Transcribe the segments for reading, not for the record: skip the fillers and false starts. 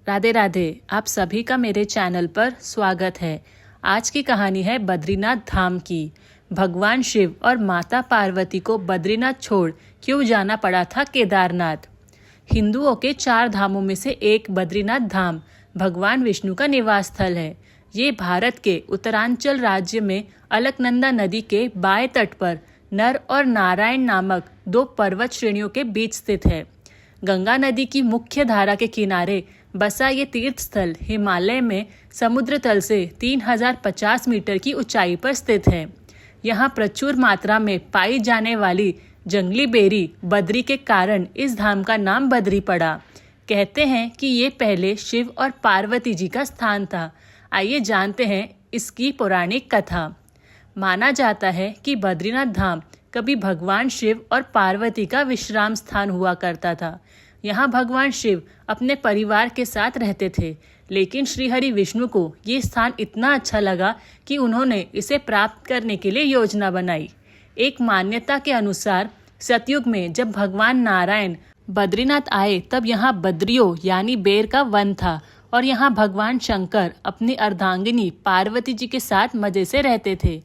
राधे राधे। आप सभी का मेरे चैनल पर स्वागत है। आज की कहानी है बद्रीनाथ धाम की। भगवान शिव और माता पार्वती को बद्रीनाथ छोड़ क्यों जाना पड़ा था केदारनाथ। हिंदुओं के 4 धामों में से एक बद्रीनाथ धाम भगवान विष्णु का निवास स्थल है। ये भारत के उत्तरांचल राज्य में अलकनंदा नदी के बाएं तट पर नर और नारायण नामक 2 पर्वत श्रेणियों के बीच स्थित है। गंगा नदी की मुख्य धारा के किनारे बसा ये तीर्थ स्थल हिमालय में समुद्र तल से 3050 मीटर की ऊंचाई पर स्थित है। यहाँ प्रचुर मात्रा में पाई जाने वाली जंगली बेरी बद्री के कारण इस धाम का नाम बद्री पड़ा। कहते हैं कि ये पहले शिव और पार्वती जी का स्थान था। आइए जानते हैं इसकी पौराणिक कथा। माना जाता है कि बद्रीनाथ धाम कभी भगवान शिव और पार्वती का विश्राम स्थान हुआ करता था। यहाँ भगवान शिव अपने परिवार के साथ रहते थे, लेकिन श्रीहरि विष्णु को ये स्थान इतना अच्छा लगा कि उन्होंने इसे प्राप्त करने के लिए योजना बनाई। एक मान्यता के अनुसार सतयुग में जब भगवान नारायण बद्रीनाथ आए तब यहाँ बद्रियों यानी बेर का वन था और यहाँ भगवान शंकर अपनी अर्धांगिनी पार्वती जी के साथ मजे से रहते थे।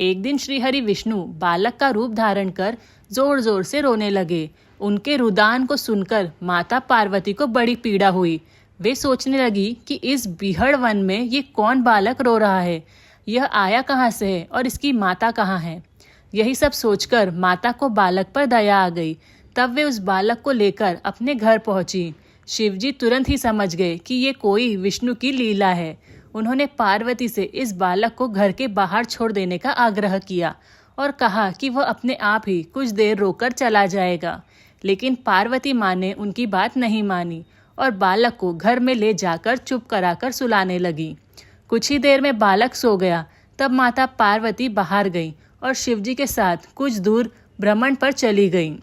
एक दिन श्रीहरि विष्णु बालक का रूप धारण कर जोर जोर से रोने लगे। उनके रुदान को सुनकर माता पार्वती को बड़ी पीड़ा हुई। वे सोचने लगी कि इस बिहड़ वन में ये कौन बालक रो रहा है, यह आया कहाँ से है और इसकी माता कहाँ है। यही सब सोचकर माता को बालक पर दया आ गई। तब वे उस बालक को लेकर अपने घर पहुंची। शिवजी तुरंत ही समझ गए कि ये कोई विष्णु की लीला है। उन्होंने पार्वती से इस बालक को घर के बाहर छोड़ देने का आग्रह किया और कहा कि वह अपने आप ही कुछ देर रोकर चला जाएगा। लेकिन पार्वती माँ ने उनकी बात नहीं मानी और बालक को घर में ले जाकर चुप कराकर सुलाने लगी। कुछ ही देर में बालक सो गया। तब माता पार्वती बाहर गईं और शिवजी के साथ कुछ दूर भ्रमण पर चली गईं।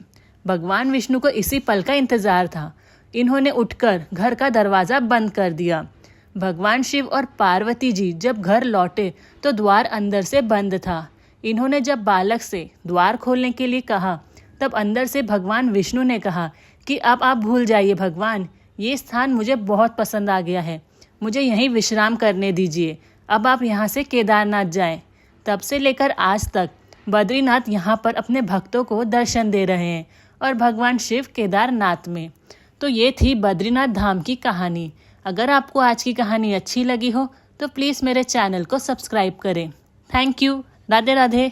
भगवान विष्णु को इसी पल का इंतजार था। इन्होंने उठकर घर का दरवाजा बंद कर दिया। भगवान शिव और पार्वती जी जब घर लौटे तो द्वार अंदर से बंद था। इन्होंने जब बालक से द्वार खोलने के लिए कहा तब अंदर से भगवान विष्णु ने कहा कि अब आप भूल जाइए भगवान, ये स्थान मुझे बहुत पसंद आ गया है, मुझे यहीं विश्राम करने दीजिए। अब आप यहाँ से केदारनाथ जाएं। तब से लेकर आज तक बद्रीनाथ यहाँ पर अपने भक्तों को दर्शन दे रहे हैं और भगवान शिव केदारनाथ में। तो ये थी बद्रीनाथ धाम की कहानी। अगर आपको आज की कहानी अच्छी लगी हो तो प्लीज़ मेरे चैनल को सब्सक्राइब करें। Thank you. राधे राधे।